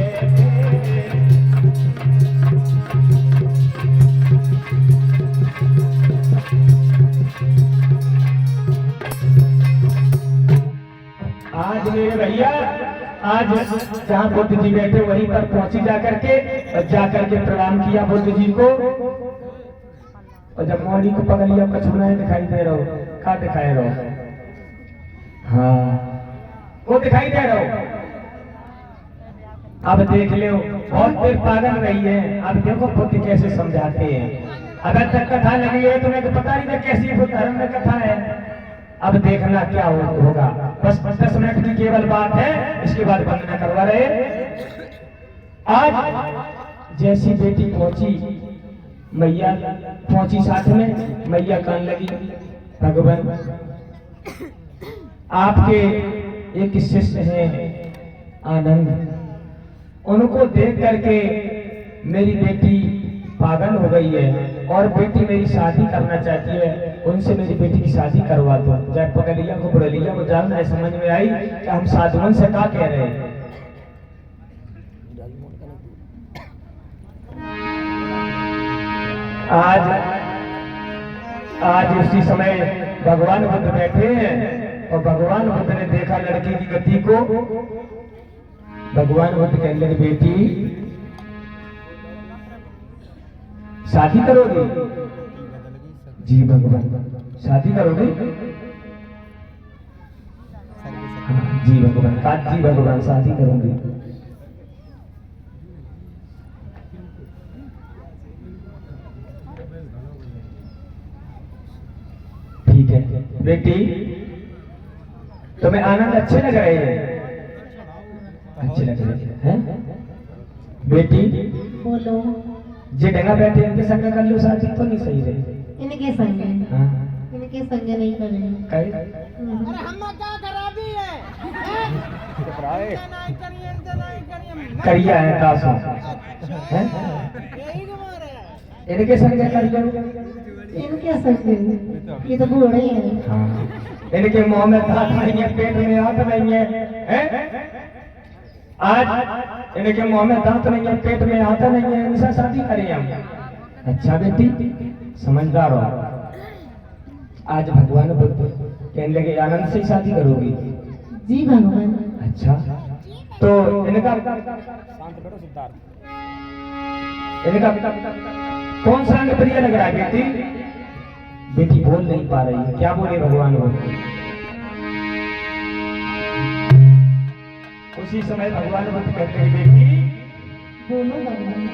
आज मेरे भैया आज जहाँ बुद्ध जी बैठे वहीं पर पहुंची जाकर के प्रणाम किया बुद्ध जी को और जब मौली को पकड़ लिया कछुना दिखाई दे रहा हो क्या दिखाई रहो हाँ वो दिखाई दे रहा हो अब देख लो बहुत देर पागल रही है अब देखो बुद्ध कैसे समझाते हैं अगर तक कथा लगी है तुम्हें तो पता नहीं था कैसी बुद्ध धर्म में कथा है अब देखना क्या होगा बस 10 मिनट की केवल बात है इसके बाद वंदना करवा रहे आज जैसी बेटी पहुंची मैया पहुंची साथ में मैया कहने लगी भगवान आपके एक शिष्य हैं आनंद उनको देख करके मेरी बेटी पागल हो गई है और बेटी मेरी शादी करना चाहती है उनसे मेरी बेटी की शादी करवा दो जब पगलिया को बुड़लिया को जानना समझ में आई कि हम साधुवन से क्या कह रहे हैं आज उसी समय भगवान बुद्ध बैठे हैं और भगवान बुद्ध ने देखा लड़की की गति को भगवान बुद्ध कहने लगे बेटी शादी करोगे जी भगवान शादी करोगे हाँ, जी भगवान जी भगवान शादी करोगे ठीक है बेटी तुम्हें आनंद अच्छे लग रहे हैं अच्छे लग रहे हैं बेटी बोलो जे डंगा बैठे इनके संग कर लो शादी तो नहीं सही रही। इनके संग हाँ इनके संग नहीं करेंगे। कहे अरे हम क्या करा दी है नहीं करिए करिया है तासो हैं यही तुम्हारे है। इनके संग कर लो। इनके संग ये तो बूढ़े हैं। हाँ इनके मुंह में दांत नहीं है, पेट में हाथ नहीं है, हैं? आज इनके मुंह में दांत नहीं है, पेट में हाथ नहीं है, इनसे शादी करें हम। अच्छा बेटी समझदार हो। आज भगवान बुद्ध कहने लगे आनंद से शादी करोगी। जी भगवान। अच्छा तो इनका कौन सा अंग प्रिय लग रहा है बेटी? बेटी बोल नहीं पा रही है, क्या बोले भगवान वो? उसी समय भगवान बुद्ध कहते हैं बेटी बोलो भगवान।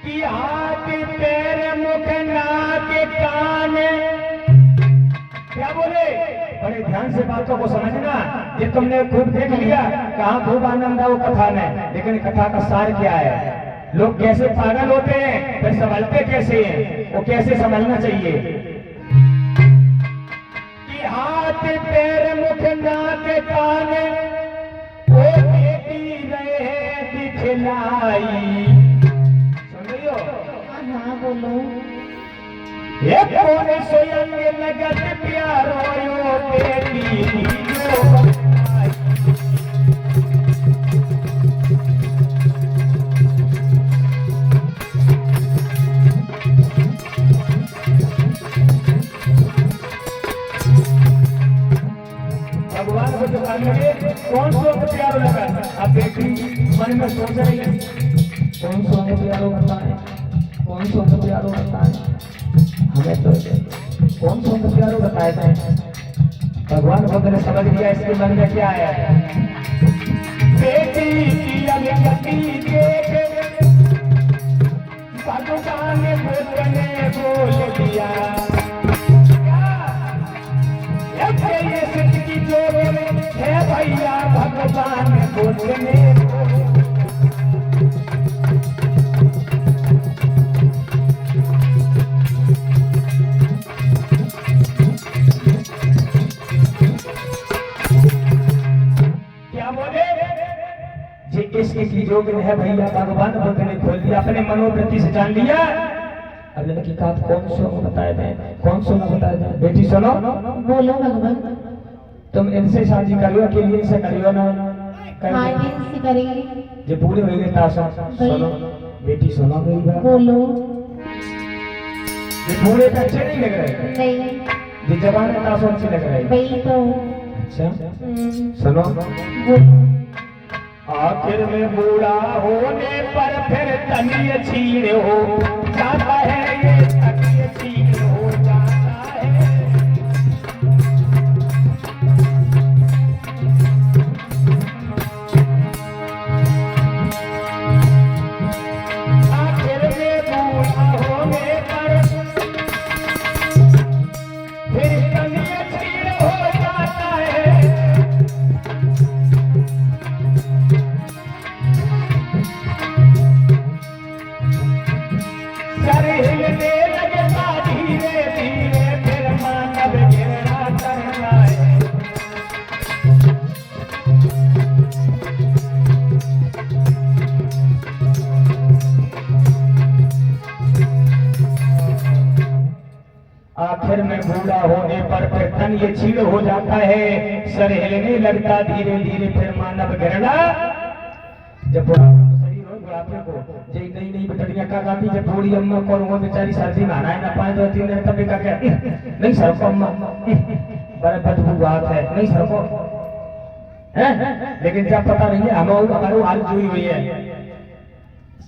कि हाथ पैर मुख नाक कान, क्या बोले? बड़े ध्यान से बातों को समझना। ये तुमने खूब देख लिया, कहाँ खूब आनंद है वो कथा में, लेकिन कथा का सार क्या है? लोग कैसे पागल होते हैं, फिर संभलते कैसे हैं, वो कैसे संभलना चाहिए? कि हाथ पैर मुख नाक कान ओ बेटी रहे दिखलाई। सुन रही हो? हाँ बोलो। ये कौन स्वयं लगत प्यारो यो बेटी जो बताई। भगवान को जो कहने लगे कौन सा प्यारो लगा? अब बेटी मन में सोच रही है कौन सा प्यारो बताए, कौन सा प्यारो बताए, हमें तो कौन सा प्यारो बताए थे। भगवान बुद्ध ने समझ लिया इसके मन में क्या है। बेटी की अभिगति देख भगवान बुद्ध ने बोल दिया ये सच की जो है भैया भगवान बुद्ध ने इसकी जो है भैया भगवान बुद्ध ने खोल दिया, अपने मनोवृत्ति से जान लिया। अब लड़की का कौन सा बताए थे, कौन सा बताए थे? बेटी सुनो। बोलो भगवान। तुम इनसे शादी करियो, अकेले इनसे करियो ना? हाँ इनसे करेंगे। जो बूढ़े हो गए ताशा सुनो बेटी, सुनो मेरी बात। बोलो। ये बूढ़े पे अच्छे नहीं लग रहे? नहीं। ये जवान है ताशा अच्छे लग रहे? वही तो। अच्छा सुनो। बोलो। आखिर में बूढ़ा होने पर फिर तनिय छीन हो जाता है, ये तनिय छीन हो जाता है। आखिर में बूढ़ा होने पर फिर तनिय छीन हो जाता है। आखिर में बूढ़ा होने पर फिर तन ये छीड़ हो जाता है, सर हिलने लगता धीरे धीरे, फिर मानव गिरना। जब बुढ़ापे को जय नई नई बेटड़ियां का गाती, जब बूढ़ी अम्मा कौन वो बेचारी सर्दी में आना ना पाए 2-3 दिन तब का क्या नहीं सर को अम्मा बड़े बदबू बात है नहीं सर को है। लेकिन जब पता नहीं है हमारे हाल जुड़ी हुई है,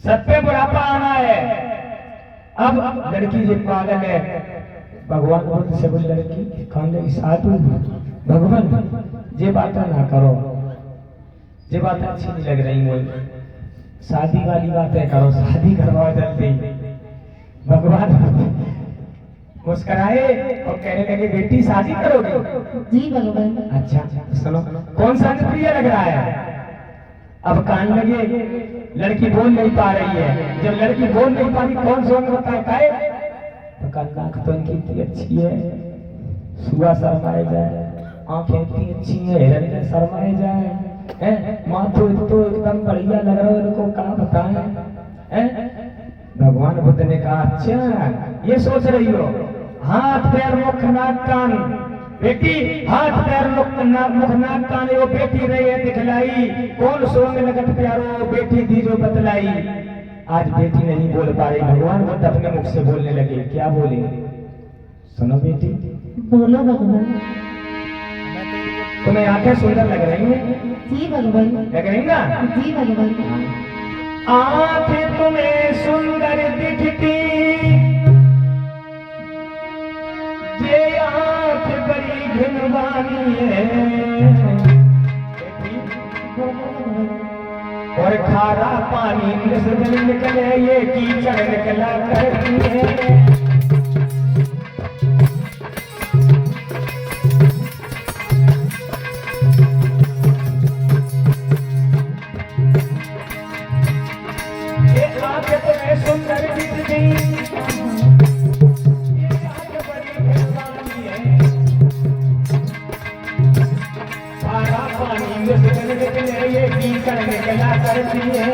सब पे बुढ़ापा आना है। अब लड़की जो पागल है, भगवान बुद्ध से बोली लड़की कौन लगी साधु भगवान ये बात ना करो, ये बात अच्छी नहीं लग रही मुझे, शादी वाली बातें करो, शादी करवाओ जल्दी। भगवान मुस्कुराए और कहने लगे बेटी शादी करोगे? जी भगवान। अच्छा सुनो कौन सा प्रिय लग रहा है? अब कान लगे, लड़की बोल नहीं पा रही है। जब लड़की बोल नहीं पाती कौन सा अंग बताए काहे? तो कान नाक तो इनकी इतनी अच्छी है, सुआ शर्माए जाए, आंखें इतनी अच्छी है, हिरन शर्माए जाए, माथो तो एकदम बढ़िया लग रहा है, इनको क्या बताएं? भगवान बुद्ध ने कहा अच्छा ये सोच रही हो, हाथ पैर मुख नाक कान, बेटी हाथ पैर मुख नाक कान वो बेटी रही है दिखलाई, कौन सोंग लगत प्यारो बेटी दी जो बतलाई। आज बेटी नहीं बोल पा रही, भगवान बुद्ध अपने मुख से बोलने लगे। क्या बोले? सुनो बेटी, बोलो भगवान। तुम्हें आंखें सुंदर लग रही हैं? जी भगवान। लग रही ना? जी भगवान। आंखें तुम्हें सुंदर दिखती, ये आंख बड़ी घिनवानी है, और खारा पानी निकल निकले ये कीचड़ निकला करती है। सुंदर दिखती, ये आंख बड़ी घिनवानी है, खारा पानी निकल निकले ये कीचड़ निकला करती है।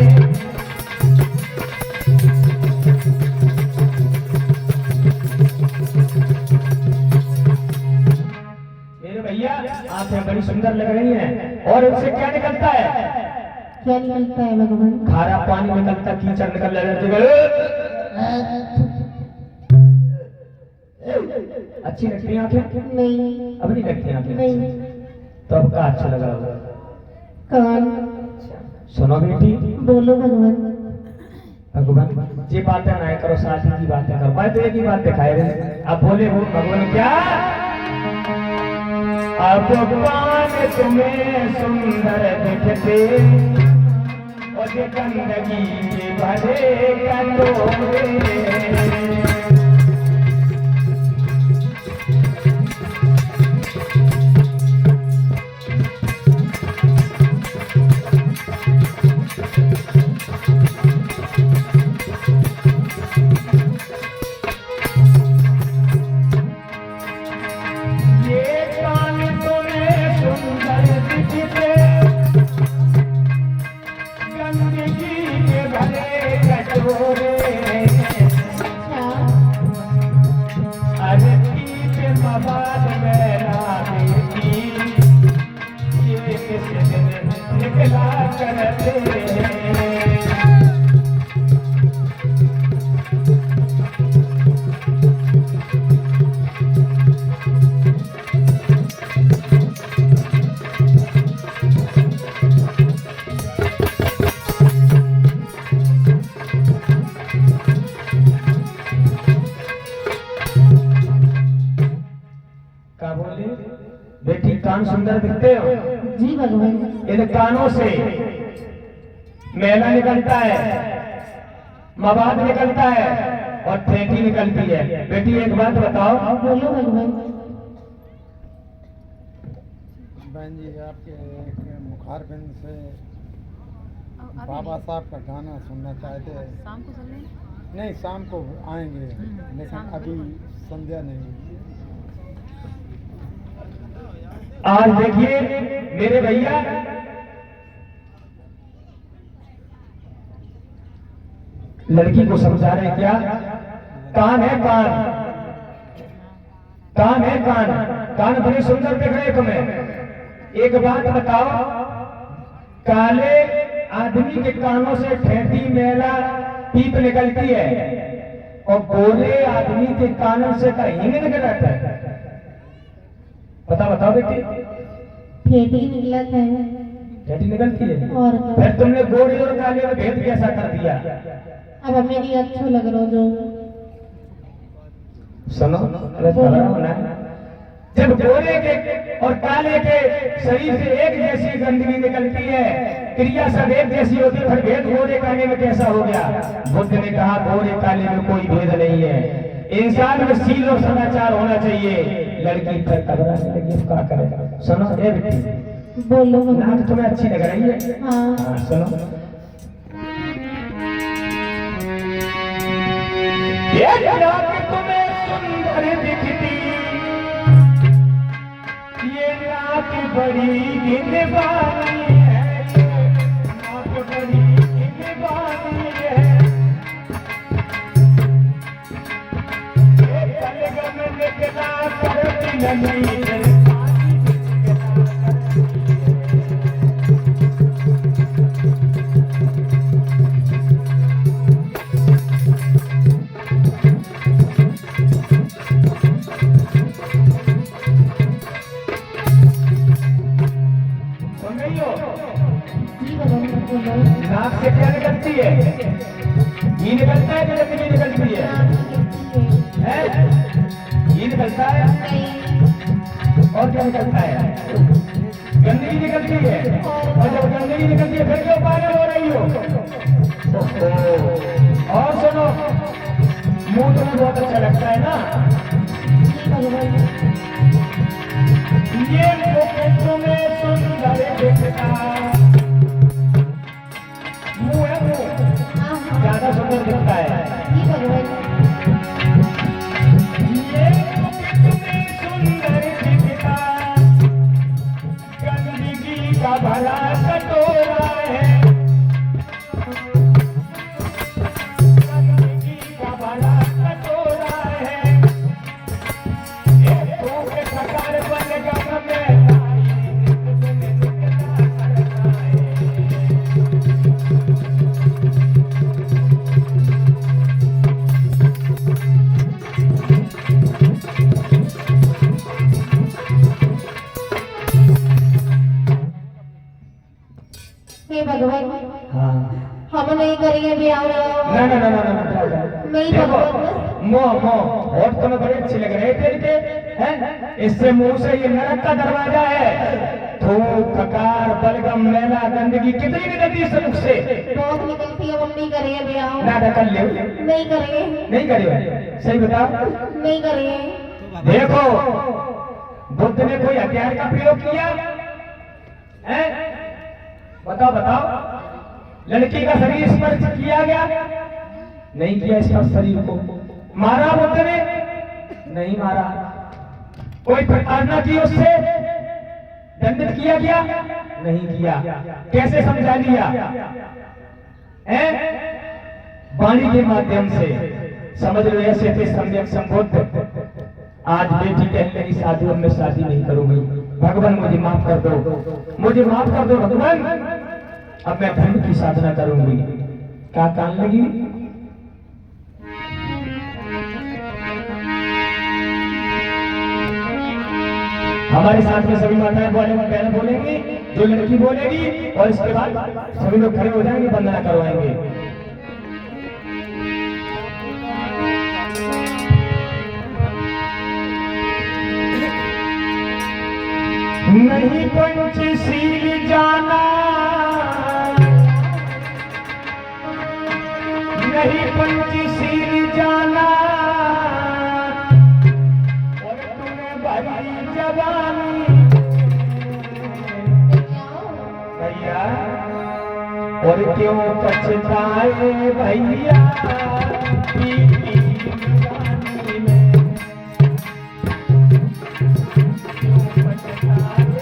मेरे भैया आंखें बड़ी सुंदर लग रही हैं, और उससे क्या निकलता है? क्या निकलता है भगवान? खारा पानी निकलता, कीचड़ निकल रहा है। अच्छी लगती है आंखें? नहीं। अब नहीं लगती आंखें? नहीं। तो अब क्या अच्छा लग रहा होगा? कान। सुनो बेटी, बोलो भगवान। भगवान ये बातें ना करो, शादी की बातें करो। मैं तो एक ही बात दिखाए रहे। अब बोले वो भगवान क्या? अब कान तुम्हें सुंदर दिखते, और गंदगी के भरे कटोरे, बेटी कान सुंदर दिखते हो? जी भगवान। इन कानों से मैला निकलता है, मवाद निकलता है, और ठेठी निकलती है। बेटी एक बात बताओ। बोलो भगवान। बहन जी आपके मुखारबिंद से बाबा साहब का गाना सुनना चाहते हैं। शाम को चलें? नहीं, शाम को आएंगे, लेकिन अभी संध्या नहीं हुई। आज देखिए मेरे भैया, लड़की को समझा रहे हैं क्या? कान है कान, कान है कान, कान बड़े सुंदर दिख रहे तुम्हें। एक बात बताओ, काले आदमी के कानों से ठेठी मैला पीप निकलती है, और गोरे आदमी के कानों से कहीं नहीं निकल रहता है। बताओ बेटी। ठेठी निकला है। ठेठी निकलती है? और फिर तुमने गोरे और काले में भेद कैसा कर दिया? अब मेरी अच्छा लग रहा जो। सुनो, होना जब गोरे के और काले के शरीर से एक जैसी गंदगी निकलती है, क्रिया सब एक जैसी होती है, फिर भेद गोरे काले में कैसा हो गया? बुद्ध ने कहा गोरे काले में कोई भेद नहीं है, इंसान में सील और सदाचार होना चाहिए। लड़की फिर घबराने लगी, क्या करेगा? सुनो ए बेटी, बोलो नाक तुम्हें अच्छी लग रही है। हाँ हाँ, सुनो। ये नाक तुम्हें सुंदर दिखती, ये नाक बड़ी गिनवानी है, नाक बड़ी गिनवानी है। ये कलगम निकला करती नहीं नाक से क्या निकलती है? घी निकलता है कि गंदगी निकलती है? घी निकलता है और क्या निकलता है? गंदगी निकलती है। और जब गंदगी निकलती है फिर क्यों पागल हो रही हो? और सुनो, मुंह तुम्हें बहुत अच्छा लगता है ना? ये मुख तुम्हें सुंदर दिखता, मुंह है मुंह ज्यादा सुंदर दिखता है। ये मुख तुम्हें सुंदर दिखता, गंदगी का भला कटोरा है, गंदगी का भला कटोरा है। ये तो के सकार बन गम में हे भगवान, हाँ हम नहीं करेंगे ब्याह। ना ना ना ना ना नहीं देखो, भगवान। मोह और तुम्हें बड़े अच्छे लग रहे थे हैं? इससे मुंह से ये नरक का दरवाजा है। थूक ककार बलगम मैला गंदगी कितनी निकलती है इस मुख से? बहुत निकलती है, हम नहीं करेंगे ब्याह। ना कर ले, नहीं करेंगे। नहीं करिए, सही बताओ। नहीं करेंगे। देखो, बुद्ध ने कोई हथियार का प्रयोग किया है? बताओ बताओ। लड़की का शरीर स्पर्श किया गया? नहीं किया इसका शरीर को। मारा बुद्ध ने? नहीं मारा। कोई प्रताड़ना की उससे? दंडित किया गया? नहीं किया। कैसे समझा लिया? वाणी के माध्यम से समझ लो। ऐसे थे सम्यक संबोध। आज बेटी कहने लगी शादी, अब मैं शादी नहीं करूंगी। भगवान मुझे माफ कर दो, मुझे माफ कर दो भगवान, अब मैं धर्म की साधना करूंगी। क्या कान लगी? हमारे साथ में सभी माताएं बहन बोलेंगी, जो लड़की बोलेगी, और इसके बाद सभी लोग खड़े हो जाएंगे, वंदना करवाएंगे। नहीं पंचशील जाना, नहीं पंचशील जाना, और तुम्हें भरी जवानी भैया, और क्यों पछताए भैया बीती जवानी में, क्यों पछताए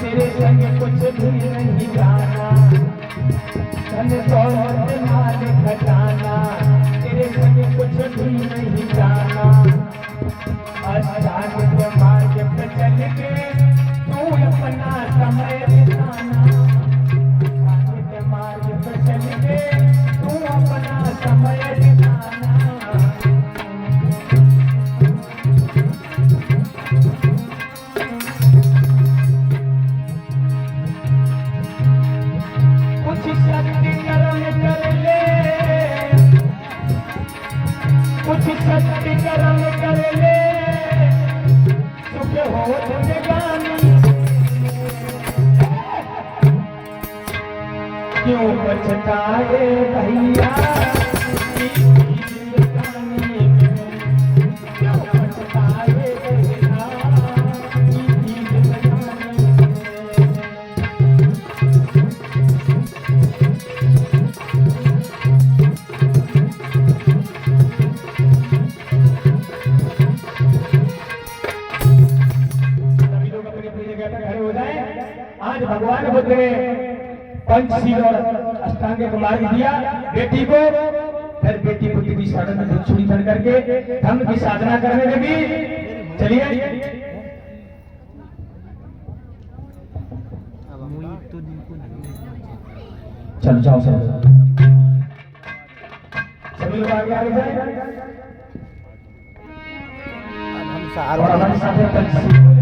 तेरे संग कुछ भी नहीं जाना, धन दौलत माल खजाना, तेरे संग कुछ भी नहीं जाना। अष्टांग मार्ग पे चल के तू अपन शक्ति कर्म कर ले सुख हो जिंदगानी क्यों पछताए भैया क्यों पछताए भैया आज भगवान बुद्ध ने पंचशील और अष्टांग को मार्ग दिया बेटी को, फिर बेटी बुद्ध की शरण में भिक्षुणी बन करके धर्म की साधना करने लगी। चलिए चल जाओ सभी लोग आगे आगे जाए हम और हमारे साथ है पंचशील